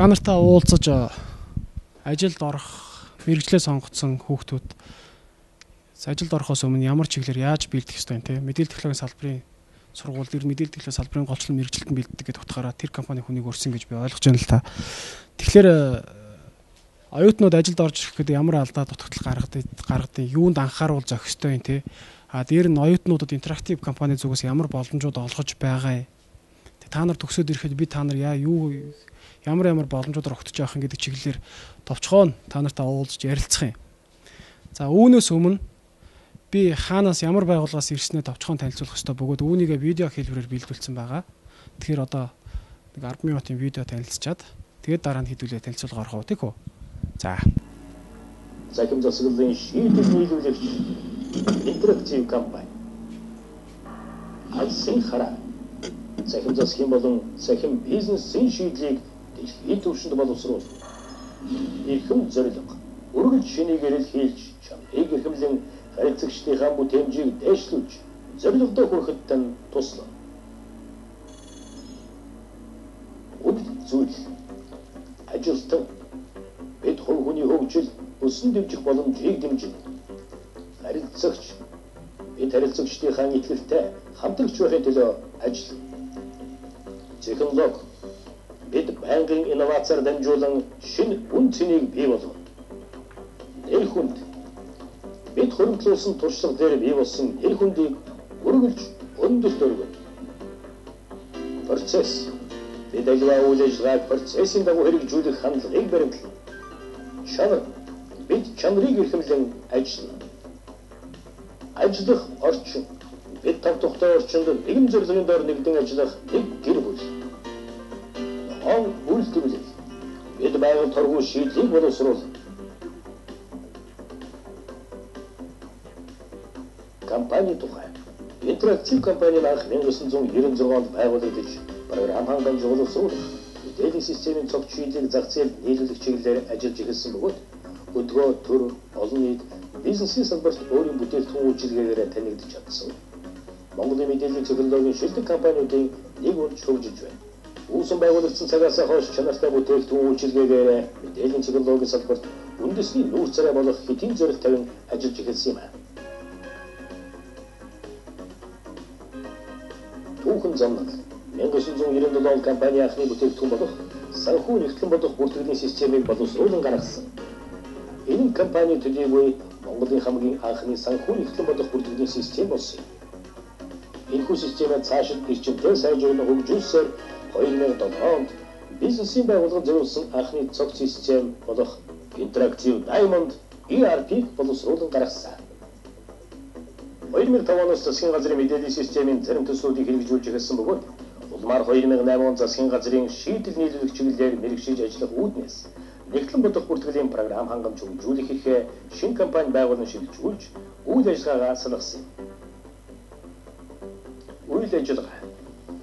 Та нартай уулзаж ажилд орох, мэргэжлээ сонгоцсон хүүхдүүд ажилд орохоос өмнө ямар чиглэлээр яаж бэлдэх ёстой юм те? Мэдээлэл технологийн салбарын сургууль дээр мэдээлэл технологийн салбарын голчлон мэргэжилтэнд бэлддэг гэдэг утгаараа тэр компани хүнийг өрсөн гэж би ойлгож байна л та. Тэгэхээр оюутнууд ажилд орж ирэхэд ямар алдаа дутагдал гаргадаг, юунд анхааруул зохистой юм те? Дээр нь оюутнуудад интерактив компани зүгээс ямар боломжууд олгож байгаа юм? Та нар төгсөөд ирэхэд би та нар ямар боломжуудаар огтж явах юм гэдэг чиглэлээр товчхон та нартай уулзж ярилцах юм. За үүнээс өмнө би хаанаас ямар байгууллагаас ирснээ товчхон танилцуулах ёстой бөгөөд үүнийгээ видео хэлбэрээр бэлдүүлсэн байгаа. Тэгэхээр одоо нэг 10 минутын видео танилцчаад тэгээд дараа нь хэдүүлээ танилцуулга орох уу тийм үү? За. Захим засаглалын шийдэл нийлүүлэгч интерактив компани. Алсын хараа. Захим засгийн болон захим бизнесийн шийдлийг дэлхийн түвшинд боловсруулах. Эрхэм зорилго. Үргэлж шинийг эрэлхийлж, чамрыг эрхэмлэн харилцагчдынхаа бүтээмжийг дээшлүүлж, зорилгодоо хүрэхэд тань туслана. Үйл зүйл. Ажилтан бид хувь хүний хөгжил, өсөн дэмжих боломжийг дэмжинэ. Харилцагч бид харилцагчдынхаа итгэлтэй хамтрагч байхын төлөө ажиллана. Технологи бид банкын инновацаар дамжуулан шинэ үн цэнийг бий болгоно. Нэр хүнд бид хөрөнгөлүүлсэн туршлага дээр бий болсон нэр хүндийг өргөлж өндөрт өргөнө. Процесс бид аливаа үйл ажиллагааг процессын дагуу хэрэгжүүлэх хандлагыг баримтлана. Чанар бид чанарыг эрхэмлэн ажиллана. Ажиллах орчин бид тав тухтай орчинд нэгэн зорилгын дор нэгдэн ажиллах нэг гэр бүл. Үйлдвэрлэл бид байгаль торгуу шийдлийг боловсруулна. Компани тухай. Интерактив компани анх 1996 онд байгуулагдаж програм хангамж боловсруулах, мэдээллийн системийн цогц шийдлийг зах зээлд нийлүүлэх чиглэлээр ажиллаж эхэлсэн бөгөөд өдгөө төр олон нийт бизнесийн салбарт өөрийн бүтээгдэхүүн үйлчилгээгээр танигдж чадсан. Монголын мэдээллийн технологийн шилдэг компаниудын нэг болж хөгжиж байна. Үүсэн байгуулагдсан цагаас хойш чанартай бүтээгдэхүүн үйлчилгээгээр мэдээллийн технологийн салбарт үндэсний нүүр царай болох хэдийн зорилт тавин ажиллаж эхэлсэн юм аа. Түүхэн замнал 1997 онд компани анхны бүтээгдэхүүн болох санхүү нэгтлэн бодох бүртгэлийн системийг боловсруулан гаргасан. Энэ компани төдийгүй Монголын хамгийн анхны санхүү нэгтлэн бодох бүртгэлийн систем болсон юм. Энэхүү системээ цаашид эрчимтэй сайжруулан хөгжүүлсээр 2007 онд бизнесийн байгууллага зориулсан анхны цогц систем болох Interactive Diamond ERP боловсруулан гаргасан. 2005 оноос засгийн газрын мэдээллийн системийн зарим төслүүдийг хэрэгжүүлж эхэлсэн бөгөөд улмаар 2008 он засгийн газрын шийдэл нийлүүлэх чиглэлээр мэргэжиж ажиллах үүднээс нэгтлэн бодох бүртгэлийн програм хангамж хөгжүүлэх эрхээ шинэ компани байгуулан шилжүүлж үйл ажиллагаагаа салгасан. Үйл ажиллагаа.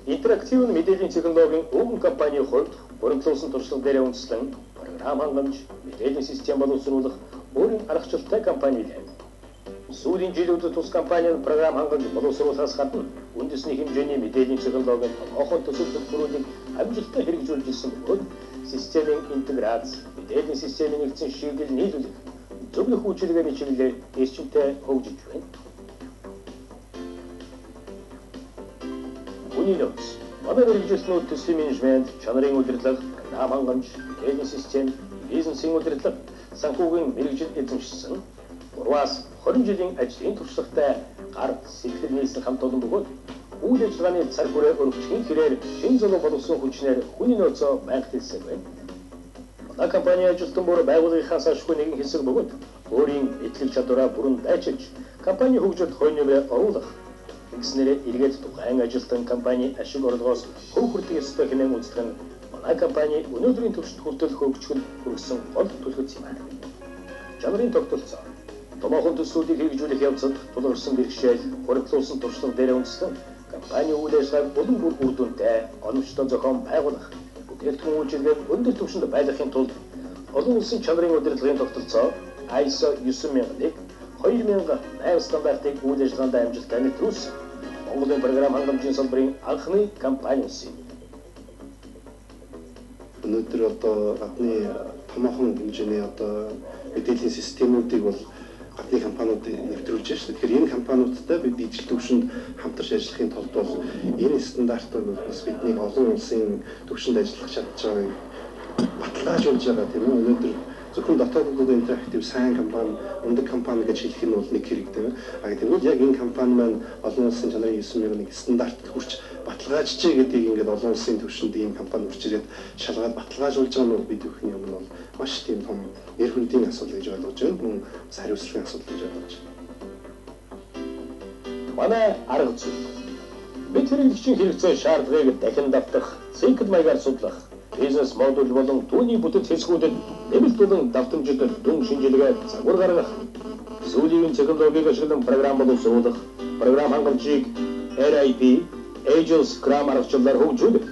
Интерактив мэдээллийн технологийн өвгөн компанийн хувьд хөрөнгөлүүлсэн туршлага дээр үндэслэн програм хангамж мэдээллийн систем боловсруулах өөрийн аргачлалтай компани байлаа. Сүүлийн жилүүдэд тус компани нь програм хангамж боловсруулахаас гадна үндэсний хэмжээний мэдээллийн технологийн томоохон төсөлд бүрүүлэг амжилттай хэрэгжүүлж ирсэн бөгөөд системийн интеграц, мэдээллийн системийн нэгдсэн шийдэл нийлүүлэх, зөвлөх үйлчилгээний чиглэлээр эрчимтэй хөгжиж байна. Үнэнөөс манай мэргэжилтнүүд төслийн менежмент, чанарын удирдлага, програм хангамж, мэдээллийн систем, бизнесийн удирдлага, санхүүгийн мэргэжил эзэмшсэн 3-аас 20 жилийн ажлын туршлагатай гар сэтгэл нийлсэн хамт олон бөгөөд үйл ажиллагааны цаг хүрээ өргөжхийн хэрээр шин зураг боловсон хүчнээр хүний нөөцөө байгуулсан байна. Манай компани ажилтан бүр байгууллагынхаас ашгүй нэгэн хэсэг бөгөөд өөрийн эдлэг чадвараа бүрэн дайчилж компани хөгжилд хойномроо оруулах ингэснээр эргээд тухайн ажилтан компани ашиг орлогоос хөв хүртэх ёстой хэмээн үздэг нь манай компани өнөөдрийн түвшинд хүртэл хөгжихөд хүргэсэн гол түлхүүц юм аа. Чанарын тогтолцоо томоохон төслүүдийг хэрэгжүүлэх явцад тулгарсан бэрхшээл, хөрөнгөлүүлсэн туршлага дээр үндэслэн компани үйл ажиллагааг улам бүр үр дүнтэй, оновчтой зохион байгуулах, бүтээгдэхүүн үйлчилгээг өндөр түвшинд байлгахын тулд олон улсын чанарын удирдлагын тогтолцоо ISO 9001, 2008 стандартыг үйл ажиллагаанд амжилттай нэвтрүүлсэн Монголын програм хангамжийн салбарын анхны компани болсон юм. өнөөдөр одоо гадны томоохон хэмжээний одоо мэдээллийн системүүдийг бол гадны компаниуд нэвтрүүлж байна шүү дээ. Тэгэхээр энэ компаниудтай бид ижил төвшөнд хамтарч ажиллахын тулд бол энэ стандартыг бас бидний олон улсын төвшөнд ажиллах чадж байгааг баталгаажуулж байгаа тийм үү. Өнөөдөр зөвхөн дотооддод интерактив сайн компани, өндөр компани гэж хэлэх нь бол нэг хэрэг тийм ээ. Тэгвэл яг энэ компани маань олон улсын чанарын 9001 стандартад хүрч баталгаажжээ гэдгийг ингээд олон улсын төвшөнд ийм компани хүрч ирээд шалгаад баталгаажуулж байгаа нь бид бүхний өмнө бол маш тийм том нэр хүндийн асуудал гэж ойлгож байна. Мөн хариуцлагын асуудал гэж ойлгож байна. Манай арга зүй бид хэрэглэгчийн хэрэгцээ шаардлагыг дахин давтах, цикл маягаар судлах, бизнес модуль болон түүний бүтэц хэсгүүдэд нэмэлт болон давтамжид дүн шинжилгээ загвар гаргах, сүүлийн технологиг ашиглан програм боловсруулах, програм хангамжийг RIP, Agile Scrum аргачлалаар хөгжүүлэх,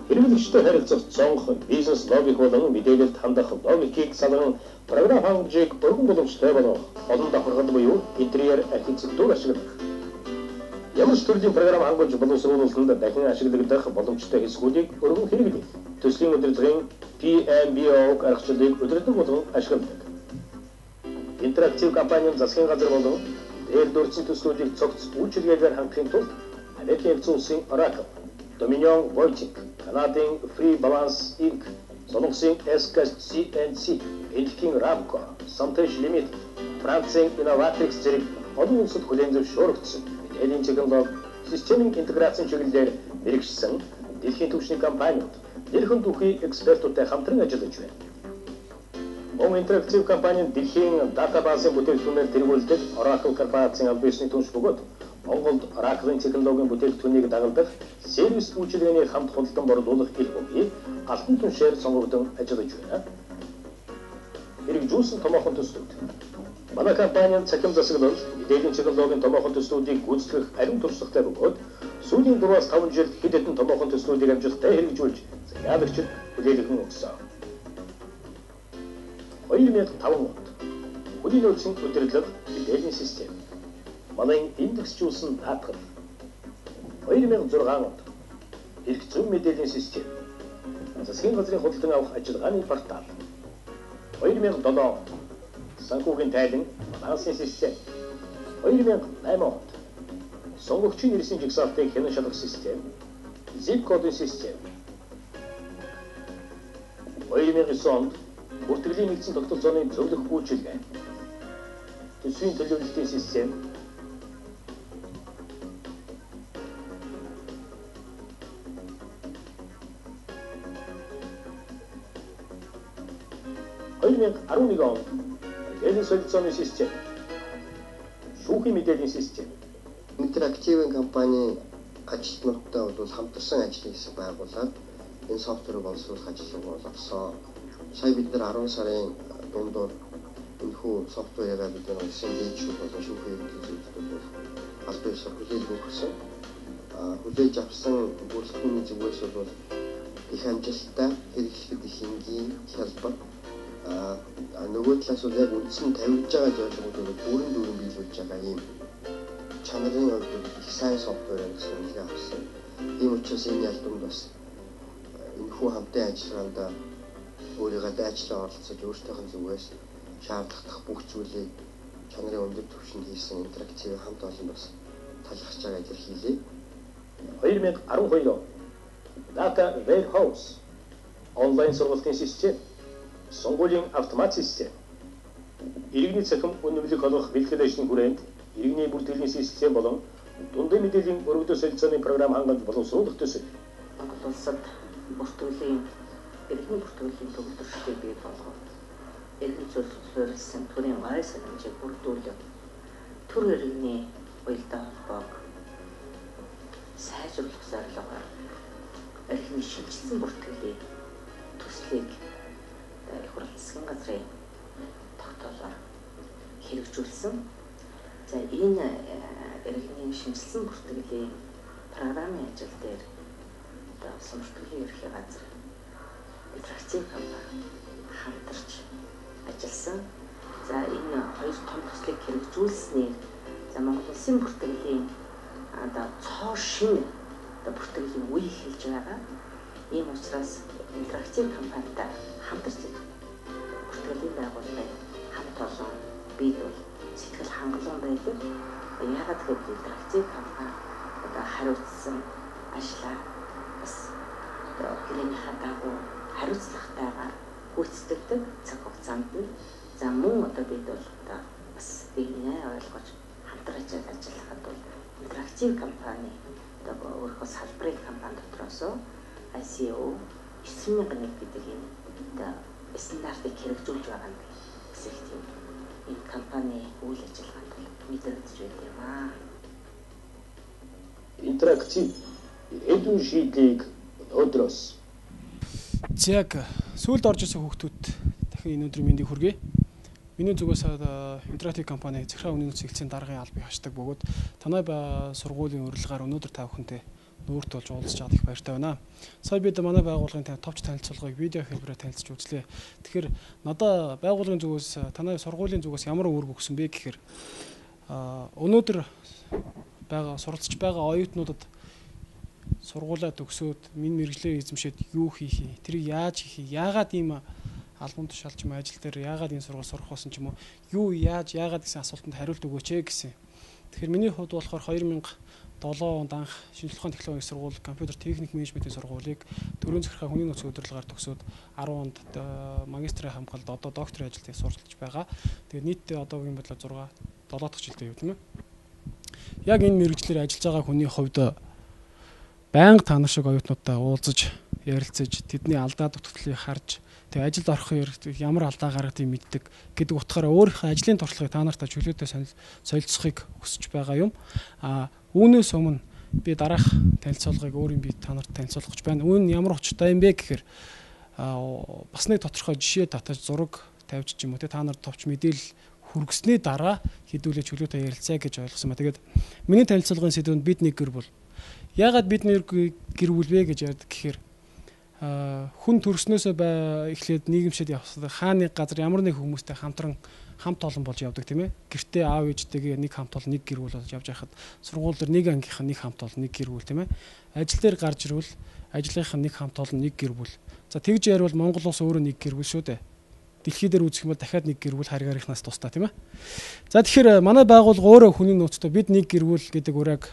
хэрэглэгчтэй харилцах цонх, бизнес логик болон мэдээлэлд хандах логикийг салган програм хангамжийг өргөн боломжтой болгох, олон давхаргал буюу интерьер архитектур ашиглах. Ямар ч төрлийн програм хангамж боловсруулалтанд дахин ашиглагдах боломжтой хэсгүүдийг өргөн хэрэглэх. Төслийн удирдлагын PMBO аргачлалыг удирдах болон ашигладаг. Интерактив компанийн засгийн газар болон дээр дурдсан төслүүдийг цогц үйлчилгээгээр хангахын тулд Америкийн нэгдсэн улсын Oracle, Dominion Voting, Канадын Free Balance Inc., Солонгосын SKCNC, Бельгийн Ramco, Samtesh Limited, Францын Innovatrix зэрэг олон улсад хүлээн зөвшөөрөгдсөн мэдээллийн технологи, системийн интеграцийн чиглэлээр мэргэжсэн дэлхийн түвшний компаниуд нэрхэн дүүхий экспертуудтай хамтран ажиллаж байна. Мөн интерактив компанийн дэлхийн датабазын бүтээгдэхүүнээр тэргүүлдэг Oracle корпорацийн аль биесний түнш бөгөөд Монголд Oracle-ын технологийн бүтээгдэхүүнийг дагалдах сервис үйлчилгээний хамт худалдан борлуулах гэх бүхий алтан түншээр сонгогдсон ажиллаж байна. Хэрэгжүүлсэн томоохон төслүүд. Манай компанийн цахим засаглал мэдээллийн технологийн томоохон төслүүдийг гүйцэтгэх ариун туршлагатай бөгөөд сүүлийн 3-5 жилд хэд хэдэн томоохон төслүүдийг амжилттай хэрэгжүүлж захиалагчид хүлээлгэн өгсөн. 2005 онд хүний нөөцийн удирдлага мэдээллийн систем манай индексжүүлсэн даатгал 2006 онд эрх зүйн мэдээллийн систем засгийн газрын худалдан авах ажиллагааны портал 2007 онд санхүүгийн тайлан балансын систем 2008 онд сонгогчийн нэрсийн жигсаалтыг хянан шалгах систем zip кодын систем 2009 онд бүртгэлийн нэгдсэн тогтвол зооны зөвлөх үйлчилгээ төсвийн төлөвлөлтийн систем 2011 онд мэдээллийн солилцооны систем, шүүхийн мэдээллийн систем. Интерактивын компани ажилтнуудтай бол хамтарсан ажлын хэсэг байгуулад энэ софтверыг боловсруулах ажлыг болгосон. Сая бид нар 10 сарын дундуур энэхүү софтверыг бид нар улсын дэвшил болон шүүхийн зүйлүүд бол аль биесээр хүлээж өгсөн. Хүлээж авсан бүрэлдэхүүний зүгээс бол их амжилттай хэрэглэхэд их энгийн хялбар нөгөө талаас бол яг үндсэн тавьж байгаа зорилгоудыг бүрэн дүүрэн биелүүлж байгаа юм чанарын их сайн софтвер гэсэн үгийг авсан. Ийм учраас энэ ялдамд бас энэхүү хамтын ажиллагаанд өөрийгөө дайчлан оролцож өөртөөхөн зүгээс шаардлагатай бүх зүйлийг чанарын өндөр түвшинд хийсэн интерактив хамт олон бас талхаж байгааг илэрхийлье. 2012 он Data Warehouse онлайн сургалтын систем, сонгуулийн автомат систем, иргэний цахим үнэмлэх олох бэлтгэл ажлын хүрээнд иргэний бүртгэлийн систем болон дундын мэдээллийн өргөдөө солилцооны програм хангамж боловсруулах төсөл. Монгол улсад бүртгэлийн иргэний бүртгэлийн төвлөрөлтийг бий болгох, иргэн зөвлөлтөөрсөн төрийн гай санамжийг бүрдүүлэх, төр иргэний уялдаа холбоог сайжруулах зорилгоор иргэний шинжилсэн бүртгэлийн төслийг их засгийн газрын тогтоолоор хэрэгжүүлсэн. За энэ иргэний шинжилсэн бүртгэлийн програмын ажил дээр Сүмбэртөлийн ерхий газар интерактив компани хамтарч ажилласан. За энэ хоёр том төслийг хэрэгжүүлснээр за Монгол Улсын бүртгэлийн цоо шин бүртгэлийн үе эхэлж байгаа. Ийм учраас интерактив компанитай хамтарч бүртгэлийн байгууллагын хамт олон бид бол сэтгэл хангалуун байдаг. Яагаад гэвэл интерактив компани одоо хариуцсан ажлаа бас гэрэнийхээ дагуу хариуцлагатайгаар гүйцэтгэдэг цаг хугацаанд нь за мөн одоо бид бол одоо бас бинээ ойлгож хамтран ажиллахад бол интерактив компани одоо өөрийнхөө салбарын компани дотроос ICO 9001 гэдэг энэ одоо стандартыг хэрэгжүүлж байгаа юм гэсэн тийм энэ компани үйл ажиллагаанд мэдрэгдэж байна юм аа. Интерактив эдийн шийдлийг өнөөдрөөс яг сүүлд орж исэн хүүхдүүд дахин энэ өдрийн мэндийг хүргэе. Миний зүгээс интерактив компани захиргаа үнийн цэгцлийн даргын албыг хашдаг бөгөөд танай сургуулийн урилгаар өнөөдөр та бүхэнтэй нүүрт болж уулзч чадах их баяртай байна. Сая бид манай байгууллагын товч танилцуулгыг видео хэлбэрээр танилцж үзлээ. Тэгэхээр надад байгууллагын зүгээс танай сургуулийн зүгээс ямар үүрэг өгсөн бэ гэхээр өнөөдөр суралцж байгаа оюутнуудад сургуулаа төгсөөд минь мэрэгжлээ эзэмшээд юу хийх юм, тэрийг яаж хийх, яагаад ийм албан тушаалч юм ажил дээр яагаад энэ сургууль сурах болсон ч юм уу, юу яаж яагаад гэсэн асуултанд хариулт өгөөч гэсэн. Тэгэхээр миний хувьд болохоор 2007 онд анх шинжлэх ухааны технологийн сургууль, компьютер техник менежментийн сургуулийг Төрийн захиргаа хүний нөөцийн удирдлагаар төгсөөд 10 онд магистрийн хамгаалалд одоо докторийн ажилд суралцж байгаа. Тэгээд нийтдээ одоогийн бодлоор 7 дахь жилдээ юу тийм ээ. Яг энэ мэрэгчлэр ажиллаж байгаа хүний хувьд байнга та нар шиг оюутнуудтай уулзаж, ярилцаж, тэдний алдаа дутагдлыг харж, тэгээ ажилд орохын ямар алдаа гаргадгийг мэддэг гэдэг утгаараа өөрийнхөө ажлын туршлагыг та нартай чөлөөтэй солилцохыг хүсэж байгаа юм. Үүнээс өмнө би дараах танилцуулгыг өөрийн бие та нарт танилцуулах гэж байна. Үүн ямар учиртай юм бэ гэхээр бас нэг тодорхой жишээ татаж зураг тавьж ч юм уу та нарт товч мэдээлэл хүргэсний дараа хэдүүлээ чөлөөтэй ярилцаа гэж ойлгосон ба. Тэгээд миний танилцуулгын сэдвэнд бид нэг гэр бүл. Яагаад бид нэг гэр бүл вэ гэж ярьдаг гэхээр хүн төрснөөсөө эхлээд нийгэмшээд явсан хааны газар ямар нэг хүмүүстэй хамт олон болж явдаг тийм ээ. Гэртээ аав ээжтэйгээ нэг хамт олон нэг гэр бүл болж явж байхад сургууль дээр нэг ангийнхан нэг хамт олон нэг гэр бүл тийм ээ. Ажил дээр гарч ирвэл ажлынхан нэг хамт олон нэг гэр бүл. За тэгж ярил Монгол улс өөрөө нэг гэр бүл шүү дээ. Дэлхий дээр үзэх юм бол дахиад нэг гэр бүл харьгаарихнаас тусдаа тийм ээ. За тэгэхээр манай байгууллага өөрөө хүний нөөцтэй бид нэг гэр бүл гэдэг үрээг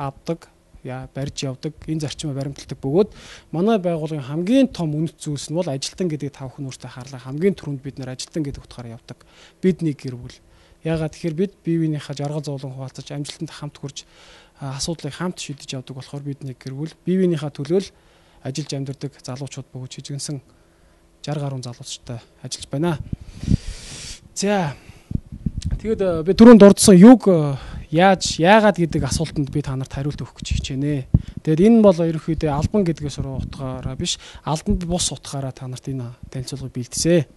авдаг, барьж явдаг, энэ зарчмаа баримталдаг бөгөөд манай байгууллагын хамгийн том үнэт зүйлс нь бол ажилтан гэдэг та бүхэн өөртөө харлаа хамгийн түрүүнд бид нэр ажилтан гэдэг утгаараа явдаг. Бид нэг гэр бүл. Яагаад тэгэхээр бид бие биенийхээ жаргал зовлон хуваалцаж амжилтанд хамт хүрж асуудлыг хамт шийдэж явдаг болохоор бид нэг гэр бүл. Бие биенийхээ төлөө ажиллаж амьдардаг залуучууд бөгөөд жижигэнсэн 60 гаруй залуучтай ажиллаж байна. За тэгэд би түрүүнд дурдсан юг яагаад гэдэг асуултанд би та нарт хариулт өгөх гэж хичээнэ. Тэгэд энэ бол ерөнхийдөө албан гэдгээс утгаараа биш, албанд бус утгаараа та нарт энэ танилцуулгыг бэлдсэн.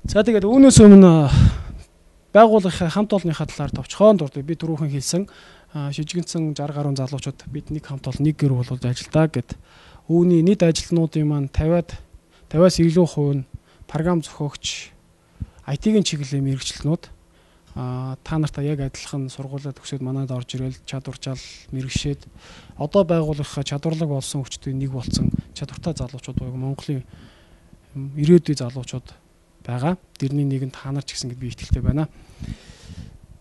За тэгээд үүнээс өмнө байгууллагын хамт олонныхаа талаар товчхон дурддаг. Би түрүүхэн хэлсэн шижигэнсэн 60 гаруй залуучууд бид нэг хамт олон нэг гэр бүл болж ажилладаг гэд. Үүний нийт ажилтнуудын маань 50-аас илүү хувь нь програм зохиогч, IT-ийн чиглэлийн мэрэгчлэнүүд та нартай яг адилхан сургуулиуд төгсөөд манайд орж ирэл чадварчаал мэрэгшээд одоо байгууллагынхаа чадварлаг болсон хүчтэй нэг болсон чадвартай залуучууд байг Монголын ирээдүйн залуучууд байгаа. Дэрний нэгэнд та нар ч гэсэн би итгэлтэй байна.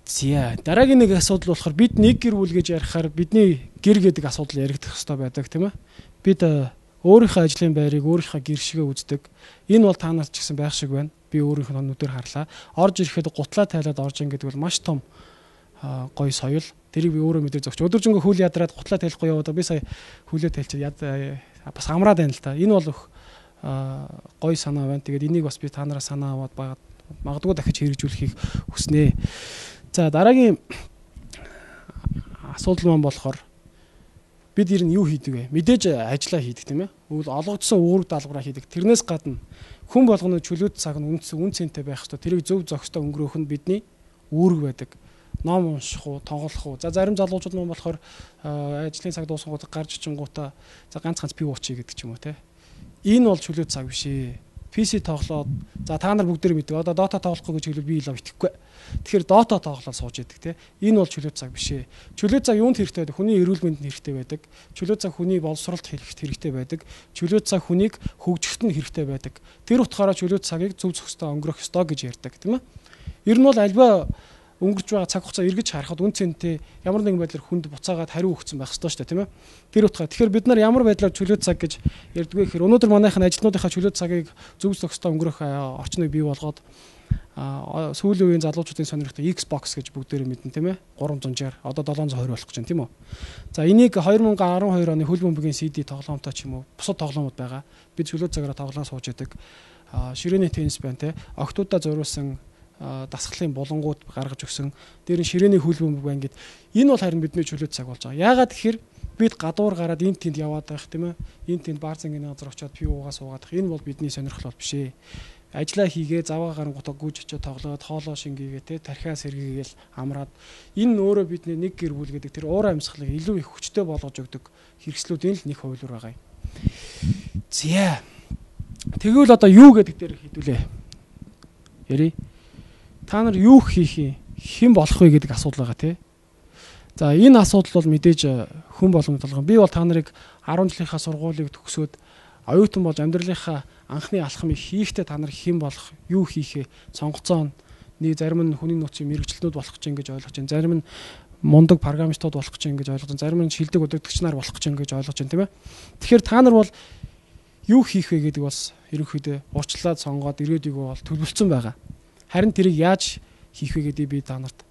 За дараагийн нэг асуудал болохоор бид нэг гэр бүл гэж ярихаар бидний гэр гэдэг асуудал яригдах хэрэгтэй байдаг тийм ээ. Бид өөрийнхөө ажлын байрыг өөрийнхөө гэр шигээ үздэг. Энэ бол та нарт ч гэсэн байх шиг байна. Би өөрийнхөө нүдээр харлаа. Орж ирэхэд гутлаа тайлаад орж ин гэдэг бол маш том гоё соёл. Тэрийг би өөрөө мэдэр зогч. Өдөржингөө хүл ядраад гутлаа тайлахгүй яваад би сая хүлээ тайлчаад бас амраад байна л та. Энэ бол гоё санаа байна. Тэгээд энийг бас би та нараа санаа аваад магадгүй дахиж хэрэгжүүлэхийг хүснэ. За дараагийн асуудал маань болохоор бид ер нь юу хийдэг вэ? Мэдээж ажиллаа хийдэг тийм ээ. Олгогдсон үүрэг даалгавраа хийдэг. Тэрнээс гадна хүн болгоны чөлөөт цаг нь үн цэнтэй байх ёстой. Тэрийг зөв зохистой өнгөрөөх нь бидний үүрэг байдаг. Ном унших уу, тоглох уу. За зарим залуучууд маань болохоор ажлын цаг дуусгангууд гарч ичингуудаа за ганц пив уучий гэдэг ч юм уу те. Энэ бол чөлөөт цаг биш ээ. PC тоглоод за та нар бүгд мэддэг. Одоо Dota тоглохгүй гэж хэлвэл би лав итгэхгүй. Тэгэхээр Dota тоглоод сууж яадаг те. Энэ бол чөлөө цаг биш ээ. Чөлөө цаг юунд хэрэгтэй байдаг? Хүний эрүүл мэндэд хэрэгтэй байдаг. Чөлөө цаг хүний боловсролд хэрэгтэй байдаг. Чөлөө цаг хүнийг хөгжихөд нь хэрэгтэй байдаг. Тэр утгаараа чөлөө цагийг зөв зөвхөстэй өнгөрөх ёстой гэж ярьдаг тийм ээ. Ер нь бол альва өнгөрч байгаа цаг хугацаа эргэж харахад үн цэнтэй ямар нэгэн байдлаар хүнд буцаагаад хариу өгсөн байх ёстой шүү дээ тийм ээ. Тэр утгаараа тэгэхээр бид нар ямар байдлаар чөлөө цаг гэж ярьдаг вэ гэхээр өнөөдөр манайхын ажилтнуудынхаа чөлөө цагийг зөв зөвхөстэй өнгөрөх орчныг бий болгоод сүүлийн үеийн залуучуудын сонирхдаг Xbox гэж бүгдээрээ мэднэ тийм ээ. 360 одоо 720 болох гэж байна тийм үү. За энийг 2012 оны хөл бөмбөгийн CD тоглоомтой ч юм уу бусад тоглоомууд байгаа. Бид чөлөө цагаараа тоглоо сууж яадаг. Ширээний теннис байна тийм. Октоудаа зориулсан дасгалын булангууд гаргаж өгсөн. Дээр нь ширээний хөл бөмбөг байна гэд. Энэ бол харин бидний чөлөө цаг болж байгаа. Яагаад тэгэхээр бид гадуур гараад энд тэнд яваад байх тийм ээ. Энд тэнд бар зингийн газар очиод пив уугаа суугаад байх. Энэ бол бидний сонирхол биш ээ. Ажлаа хийгээ заваа гарангуудаа гүйж очиод тоглоод хоолоо шингээгээ те тархиа сэргийгээл амраад энэ өөрөө бидний нэг гэр бүл гэдэг тэр уур амьсгалыг илүү их хүчтэй болгож өгдөг хэрэгслүүд энэ л нэг хувилбар байгаа юм. Зя. Тэгвэл одоо юу гэдэг дээр хэдүүлээ. Яри. Та нар юу хийх юм? Хэн болох вэ гэдэг асуудал байгаа те. За энэ асуудал бол мэдээж хүн болгоны толгой. Би бол та нарыг 10 жилийнхаа сургуулийг төгсөөд оюутан болж амьдралынхаа анхны алхмыг хийхдээ та нар хэн болох, юу хийхээ сонгоцоо нэг зарим нь хүний нөөцийн мэрэгчлэнүүд болох гэж ингэж ойлгож байна. Зарим нь мундаг программистууд болох гэж ингэж ойлгож байна. Зарим нь шилдэг удирдагч нар болох гэж ингэж ойлгож байна, тийм ээ. Тэгэхээр та нар бол юу хийх вэ гэдэг бас ерөнхийдөө уучлаад сонгоод ирээдүйгөө бол төлөвлөсөн байгаа. Харин тэрийг яаж хийх вэ гэдгийг би та нарт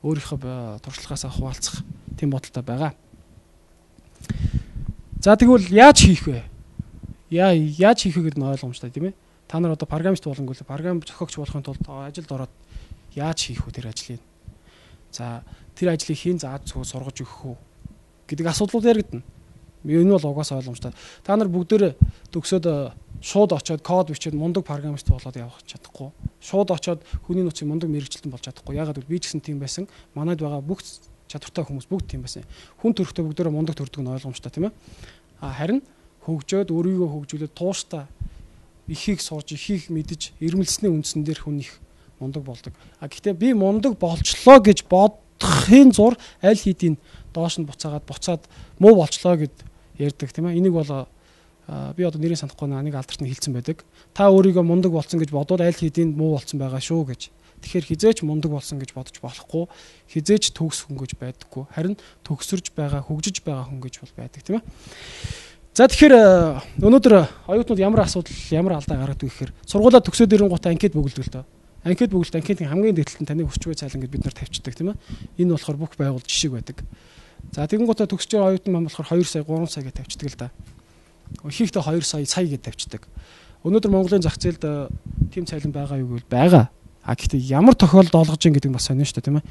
өөрийнхөө туршлагаасаа хуваалцах тийм бодолтой байгаа. За тэгвэл яаж хийх вэ? Яаж хийх вэ гэдэг нь ойлгомжтой тийм ээ. Та нар одоо программист болон гүйл програм зохиогч болохын тулд ажилд ороод яаж хийх вэ тэр ажлыг? За тэр ажлыг хэн зааж сургаж өгөх үү гэдэг асуудлууд яригдана. Энэ бол угаасаа ойлгомжтой. Та нар бүгдөө төгсөөд шууд очиод код бичээд мундаг программист болоод явах чадахгүй. Шууд очиод хүний нөөцийн мундаг мэрэгчлэн болж чадахгүй. Ягаад гэвэл би ч гэсэн тийм байсан. Манайд байгаа бүх чадвартай хүмүүс бүгд тийм байсан. Хүн төрхтэй бүгдөө мундаг төрдөг нь ойлгомжтой тийм ээ. Харин хөгжөөд өөрийгөө хөгжүүлээд тууштай ихийг сурж ихийг мэдж ирмэлцсэний үндсэн дээр хүн их мундаг болдог. Гэхдээ би мундаг болчлоо гэж бодохын зур аль хэдийн доош нь буцаад муу болчлоо гэд ярьдаг тийм ээ. Энийг бол би одоо нэрийг санахгүй нэг алдарт нь хэлсэн байдаг. Та өөрийгөө мундаг болсон гэж бодоод аль хэдийн муу болсон байгаа шүү гэж. Тэгэхээр хизээч мундаг болсон гэж бодож болохгүй. Хизээч төгс хүн гэж байдаггүй. Харин төгсөрж байгаа, хөгжиж байгаа хүн гэж бол байдаг тийм ээ. За тэгэхээр өнөөдөр оюутнууд ямар асуудал, ямар алдаа гаргадаг вэ гэхээр сургуулаа төгсөөд ирэнгуутаа анкет бөглөдөг л дөө. Анкет бөглөлт анкетийн хамгийн дээдлэлт нь таны хүсч буй цайлан гэж бид нар тавьчихдаг тийм ээ. Энэ болохоор бүх байгууллага жишг байдаг. За тэгэнгуутаа төгсөж байгаа оюутан маань болохоор 2 сая, 3 сая гэж тавьчихдаг л да. Ихэнхдээ 2 сая гэж тавьчихдаг. Өнөөдөр Монголын зах зээлд тийм цайлан байгаа юу гэвэл байгаа. Гэхдээ ямар тохиолдолд олгож ийн гэдэг нь бас сонио шүү дээ тийм ээ.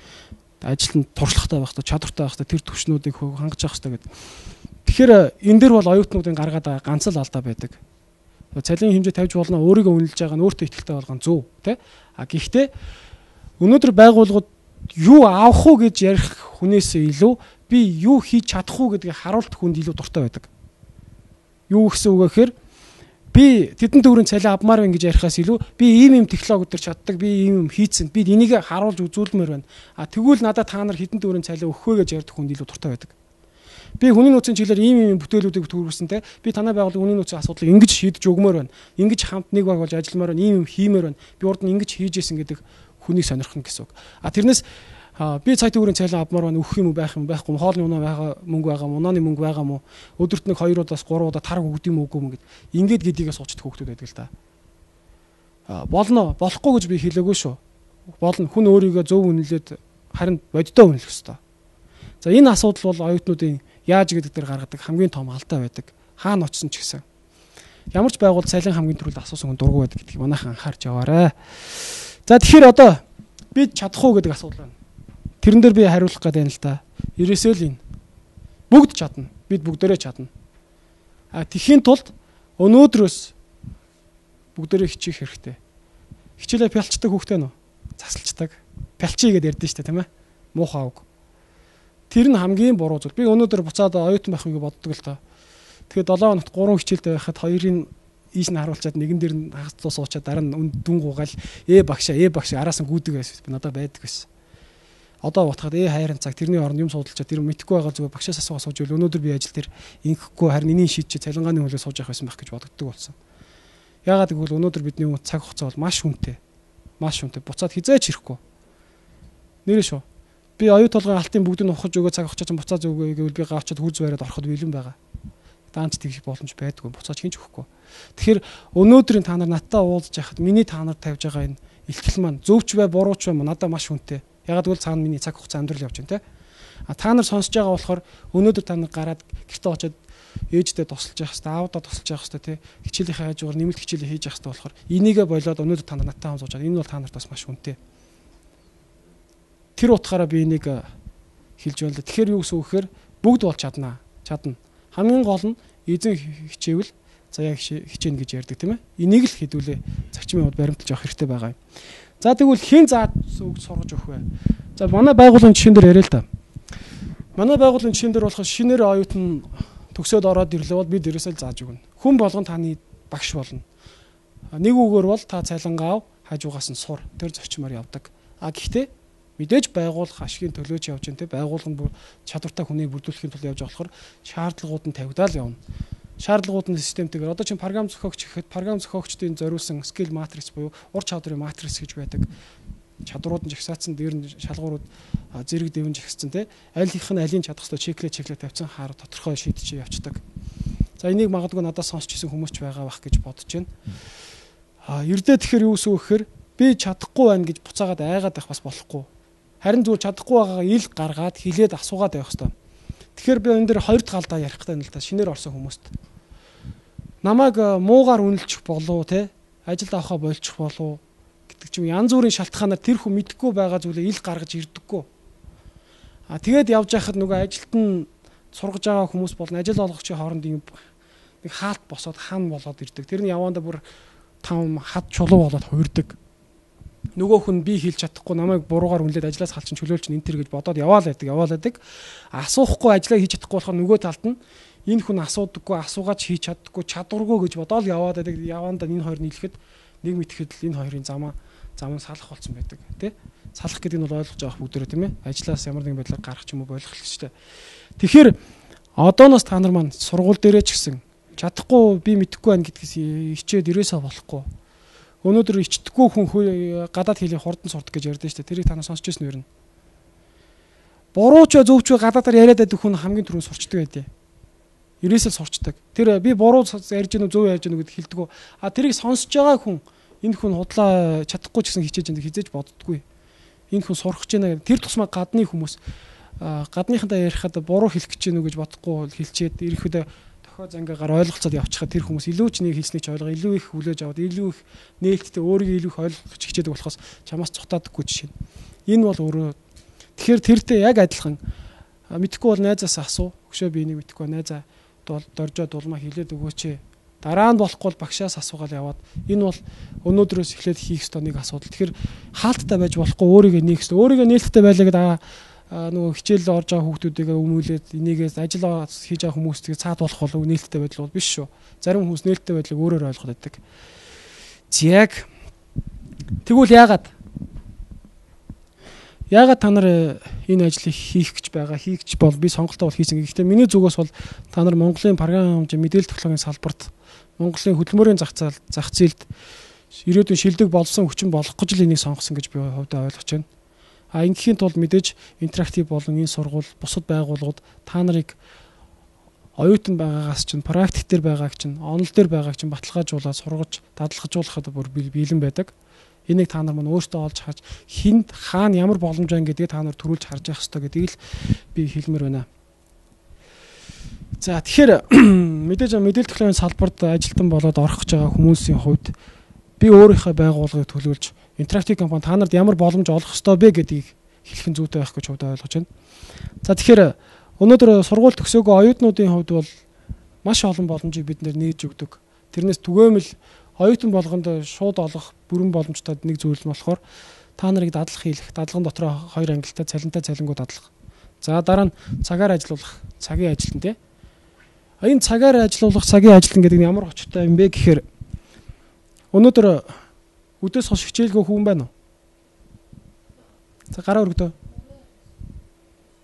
Ажил нь туршлагатай байх хэрэгтэй, чадвартай байх хэрэгтэй, тэр төвчнүүдийг хангаж явах хэрэгтэй гэдэг. Тэгэхээр энэ дэр бол оюутнуудын гаргаад байгаа ганц л алдаа байдаг. Цалин хэмжээ тавьж болно, өөрийгөө үнэлж байгаа нь өөртөө ихтэй болгон зөв, тий? Гэхдээ өнөөдөр байгууллагууд юу авах уу гэж ярих хүнээсээ илүү би юу хийж чадах уу гэдгийг харуулт хүнд илүү дуртай байдаг. Юу гэсэн үг вэ гэхээр би тэдэн төгрөгийн цалин авмаар байна гэж ярихаас илүү би ийм технологи өдр чаддаг, би ийм хийцэн, би энийг харуулж үзүүлмээр байна. Тэгвэл надад та нар хэдэн төгрөгийн цалин өгөх вэ гэж ярьдаг хүнд илүү дуртай байдаг. Би хүний нөөцийн чиглэлээр ийм бүтээлүүдийг төрүүлсэнтэй би танай байгууллагын хүний нөөцийн асуудлыг ингэж шийдэж өгмөр байна. Ингэж хамт нэг баг болж ажилламаар байна. Ийм хиймээр байна. Би урд нь ингэж хийж исэн гэдэг хүнийг сонирхно гэсэн үг. Тэрнээс би цай төгрөгийн цалин авмаар байна. Өгөх юм уу байх юм байхгүй юм. Хоолны унаа байгаа мөнгө байгаа юм. Унааны мөнгө байгаа юм уу? Өдөрт нэг 2-удаас 3-удаа тарг өгд юм уугүй юм гэд. Ингээд гэдгийг суучдаг хүүхдүүд байдаг л да. Болно. Болохгүй гэж би хэлээгүй шүү. Болно. Хүн өөрийгөө зөв үнэлээд харин боддоо үнэлэх ёстой. За энэ асуудал бол оюутнуудын яаж гэдэг дээр гаргадаг хамгийн том алдаа байдаг. Хаана очсон ч гэсэн. Ямар ч байгууллага цалин хамгийн түрүүнд асуусан хүн дургу байдаг гэдгийг манайхан анхаарч яваарай. За тэгэхээр одоо бид чадах уу гэдэг асуудал байна. Тэрэн дээр би хариулах гээд байна л да. Ерөөсөө л энэ. Бүгд чадна. Бид бүгдээрээ чадна. Тэхийн тулд өнөөдрөөс бүгдээрээ хичээх хэрэгтэй. Хичээлээ пялчдаг хүүхдээ нөө. Засалчдаг. Пялчий гэдээ ярьдэн штэ тийм ээ. Муухай үг. Тэр нь хамгийн буруу зүйл. Би өнөөдөр буцаад оюутан байх үгийг боддог л тоо. Тэгээд 7 хоногт 3 хичээлтэй байхад 2-ын ийш нь харуулчаад нэгэн дээр нь хагас тус уучаад дараа нь дүн гугаал багшаа араас нь гүйдэг байсан надад байдаг байсан. Одоо утгаад хайрын цаг тэрний оронд юм судалчаад тэр мэдхгүй байгаа зүгээр багшаас асуугаа сууж ивэл өнөөдөр би ажил дээр инхэхгүй харин энэний шийдчихэд цалингааны хөлөө сууж явах байсан байх гэж бодогддог болсон. Яагаад гэвэл өнөөдөр бидний цаг хугацаа бол маш хүнтэй. Буцаад хизээч ирэхгүй. Нэрээ шүү. Би оюу толгойн алтын бүгдийг ухаж өгөө цаг хугацаа чинь буцаад өгөө гэвэл би гавчаад хурц бариад ороход бэлэн байгаа. Даанч тэгэх боломж байдгүй. Буцаад хинч өгөхгүй. Тэгэхээр өнөөдрийн та нар надтай уулзж яхад миний та нар тавьж байгаа энэ илтгэл маань зөвч бай, бурууч бай надад маш хүнтэй. Ягаад гэвэл цаана миний цаг хугацаа амьдрал явж байна те. Та нар сонсож байгаа болохоор өнөөдөр та нар гараад гэртээ очиод ээждээ тусалж явах хэрэгтэй, аавдаа тусалж явах хэрэгтэй те. Хичээлийнхээ хажуугаар нэмэлт хичээлээ хийж явах хэрэгтэй болохоор энийгээ болоод өнөөдөр та нар надтай хамт суучаад энэ бол та нарт бас маш хүнтэй. Тэр утгаараа би энийг хэлж байна л. Тэгэхээр юу гэсэн үг гэхээр бүгд бол чадна. Хамгийн гол нь эзэн хичээвэл заяа хичээнэ гэж ярьдаг тийм ээ. Энийг л хэдүүлээ зарчмын хувьд баримталж авах хэрэгтэй байгаа юм. За тэгвэл хэн заад үг сургаж өгөх вэ? За манай байгууллагын жишээн дээр яриа л да. Манай байгууллагын жишээн дээр болох шинээр оюутан төгсөөд ороод ирлээ бол бид дээрээсээ л зааж өгнө. Хүн болгон таны багш болно. Нэг үгээр бол та цалингаа ав, хажуугаас нь сур. Тэр зочмоор явдаг. Гэхдээ мэдээж байгууллага ашигын төлөөч явж байна те. Байгууллага нь чадвартай хүнийг бүрдүүлэхийн тулд явж байгаа болохоор шаардлагууд нь тавигдаад явна. Шаардлагууд нь системтэйгээр одоо чинь програм зохиогч гэхэд програм зохиогчдын зориулсан skill matrix буюу ур чадварын матрикс гэж байдаг. Чадварууд нь жагсаацсан, дээр нь шалгуурууд зэрэг дэвэн жагссан те. Аль их нь алийн чадах ёстой чеклээ тавьсан хаар тодорхой шийдэж явцдаг. За энийг магадгүй надад сонсч ирсэн хүмүүс ч байгаа бах гэж бодож байна. Эрдээ тэгэхээр юу гэсэн үг гэхээр би чадахгүй байна гэж буцаагаад айгаад байх бас болохгүй. Харин зүгээр чадахгүй байгаагаа ил гаргаад хилээд асуугаад байх хэрэгтэй. Тэгэхээр би энэ дээр хоёр дахь алдаа ярих гэдэг нь л та шинээр орсон хүмүүст. Намайг муугаар үнэлчих болов те ажилд авахаа болчих болов гэдэг чим янз бүрийн шалтгаанаар тэр хүн мэдэхгүй байгаа зүйлээ ил гаргаж ирдэггүй. Тэгээд явж байхад нөгөө ажилд нь сургаж байгаа хүмүүс болон ажил олгогчийн хооронд нэг хаалт босоод хан болоод ирдэг. Тэр нь явандаа бүр там хад чулуу болоод хуурдаг. Нөгөө хүн би хийлж чадахгүй намайг буруугаар үнэлээд ажлаас халчин чөлөөлч энэ төр гэж бодоод яваал байдаг. Асуухгүй ажлаа хийж чадахгүй болохоор нөгөө талд нь энэ хүн асуудаггүй, асуугаад хийж чаддаггүй, чадваргүй гэж бодоод яваад байдаг. Явандаа энэ хоёр нийлэхэд нэг мэтгэхэд л энэ хоёрын зам нь салах болсон байдаг тий. Салах гэдэг нь бол ойлгож байгаа бүгдээрээ тийм ээ. Ажлаас ямар нэгэн байдлаар гарах ч юм уу болох л шүү дээ. Тэгэхээр одооноос та нар маань сургууль дээрээ ч гэсэн чадахгүй би мэдэхгүй байна гэдгээс хичээд ирээсээ болохгүй. Өнөөдөр ичдэггүй хүн гадаад хэлийг хурдан сурдаг гэж ярьдэн шүү дээ. Тэрийг та нар сонсч ирсэн нэрнэ. Бурууч зөвч гадаадаар яриад байдаг хүн хамгийн түрүүнд сурчдаг байдیں۔ Ирээсээ сурчдаг. Тэр би буруу ярьж гэнэ зөв ярьж гэнэ гэдгийг хэлдэг. Тэрийг сонсож байгаа хүн энэ хүн худлаа чадахгүй ч гэсэн хичээж байгаа хизээж боддоггүй. Энэ хүн сурах гэж байна. Тэр тусмаа гадны хүмүүс гадныхантай ярихад буруу хэлэх гэж гэнэ гэж бодохгүй хэлчихэд ирэхэд зангаагаар ойлголцоод явчихад тэр хүмүүс илүү ч нэг хэлснийг ч ойлгоо илүү их хүлээж аваад илүү их нээлттэй өөрийгөө илүү их ойлгох хичээдэг болохоос чамаас цухтаадаггүй жишээ. Энэ бол өөрөө тэгэхээр тэртэй яг адилхан мэдхгүй бол найзаас асуу. Өшөө би энийг мэдхгүй найзаа доржоо дулмаа хилээд өгөөч. Дараа нь болохгүй бол багшаас асуугаад яваад энэ бол өнөөдрөөс эхлээд хийх ёстой нэг асуудал. Тэгэхээр хаалттай байж болохгүй өөрийгөө нээх ёстой. Өөрийгөө нээлттэй байлаа гэдэг нөгөө хичээл орж байгаа хүүхдүүдийг өмүүлээд энийгээс ажил хийж байгаа хүмүүстийг цаад болох болов нээлттэй байдал бол биш шүү. Зарим хүмүүс нээлттэй байдлыг өөрөөр ойлгоод байдаг. Яг тэгвэл яагаад та нар энэ ажлыг хийх гэж байгаа хийгч бол би сонголтоо бол хийсэн. Гэхдээ миний зүгээс бол та нар Монголын програм хэмжээ мэдээлэл технологийн салбарт Монголын хөдөлмөрийн зах зээлд ирээдүйн шилдэг болсон хүчин болох гэж л энийг сонгосон гэж би хувьдаа ойлгож байна. Ингээхийн тулд мэдээж интерактив болон энэ сургууль бусад байгууллагууд та нарыг оюутан байгаагаас чинь практик дээр байгааг чинь онол дээр байгааг чинь баталгаажуулаад сургаж дадлагжуулахад бүр бэлэн байдаг. Энийг та нар мань өөртөө олж харж хинд хаана ямар боломж байна гэдгийг та нар төрүүлж харж явах хэрэгтэй гэдгийг л би хэлмээр байна. За тэгэхээр мэдээж мэдээлэл технологийн салбарт ажилтан болоод орох гэж байгаа хүмүүсийн хувьд би өөрийнхөө байгууллагыг төлөвлөж интерактив компани та нарт ямар боломж олох ёстой бэ гэдгийг хэлэх нь зүйтэй байх гэж хувьдаа ойлгож байна. За тэгэхээр өнөөдөр сургууль төгсөөгөө оюутнуудын хувьд бол маш олон боломжийг бид нээж өгдөг. Тэрнээс түгээмэл оюутан болгонд шууд олох бүрэн боломжтой нэг зүйл нь болохоор та нарыг дадлах хийх, дадлагын дотроо 2 ангилалтай цалинтай цалингуу дадлах. За дараа нь цагаар ажиллах, цагийн ажилтан тий. Энэ цагаар ажиллах, цагийн ажилтан гэдэг нь ямар очиртай юм бэ гэхээр Өнөөдөр өдөөс хойш хичээлгүй хүн байна уу? За гараа өргөдөө.